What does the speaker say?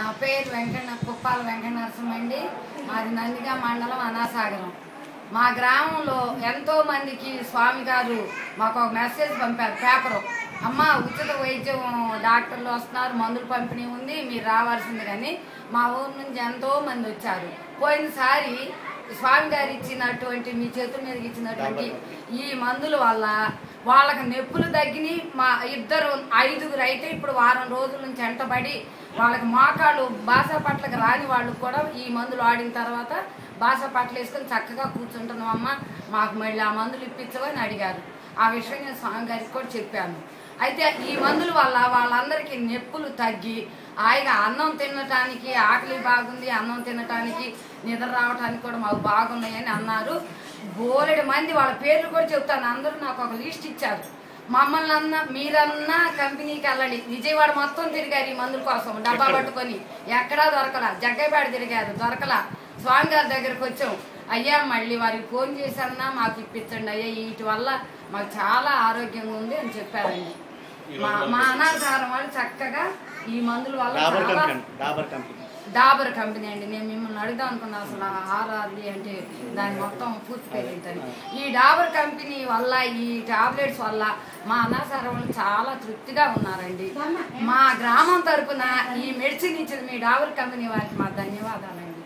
నా పేరు కుప్పాల వెంకట నరసింహ అండి. మాది నందిగా మండలం అనాసాగరం. మా గ్రామంలో ఎంతో మందికి స్వామి గారు మాకు ఒక మెసేజ్ పంపారు పేపరు. అమ్మ ఉచిత వైద్యం డాక్టర్లు వస్తున్నారు, మందులు పంపిణీ ఉంది, మీరు రావాల్సింది. కానీ మా ఊరు నుంచి ఎంతో మంది వచ్చారు. పోయినసారి స్వామి గారు ఇచ్చినటువంటి మీ చేతుల మీదకి ఇచ్చినటువంటి ఈ మందుల వల్ల వాళ్ళకి నొప్పులు తగ్గినాయి. మా ఐదుగురు అయితే ఇప్పుడు వారం రోజుల నుంచి వెంటబడి వాళ్ళకి మోకాళ్ళు బాసా పట్లకి రాని వాళ్ళు కూడా ఈ మందులు వాడిన తర్వాత బాసా పట్ల వేసుకొని చక్కగా కూర్చుంటున్నామమ్మ, మాకు మళ్ళీ ఆ మందులు ఇప్పించవని అడిగారు. ఆ విషయం నేను స్వామి గారికి కూడా చెప్పాను. అయితే ఈ మందుల వల్ల వాళ్ళందరికీ నొప్పులు తగ్గి హాయిగా అన్నం తినటానికి ఆకలి బాగుంది, అన్నం తినటానికి నిద్ర రావడానికి కూడా మాకు బాగున్నాయని అన్నారు. బోలెడు మంది వాళ్ళ పేర్లు కూడా చెప్తాను. అందరూ నాకు ఒక లిస్ట్ ఇచ్చారు. మమ్మల్ని మీరన్నా కంపెనీకి వెళ్ళండి. విజయవాడ మొత్తం తిరిగారు ఈ మందుల కోసం, డబ్బా పట్టుకొని. ఎక్కడా దొరకలా. జగ్గైపేట తిరిగారు, దొరకలా. స్వామి గారి దగ్గరకు వచ్చాం. అయ్యా మళ్ళీ వారికి ఫోన్ చేశారన్నా మాకు ఇప్పించండి అయ్యా, వీటి వల్ల మాకు చాలా ఆరోగ్యంగా ఉంది అని చెప్పారండి. మా అనాధారం వాళ్ళు చక్కగా ఈ మందుల వల్ల డాబర్ కంపెనీ అండి. నేను మిమ్మల్ని అడుగుదాం అనుకున్నా అసలు ఆర్ఆర్డి అంటే దాని మొత్తం పూర్తి పేరేంటని. ఈ డాబర్ కంపెనీ వల్ల ఈ టాబ్లెట్స్ వల్ల మా అనాసారం వాళ్ళు చాలా తృప్తిగా ఉన్నారండి. మా గ్రామం తరపున ఈ మెడిసిన్ ఇచ్చిన మీ డాబర్ కంపెనీ వారికి మా ధన్యవాదాలండి.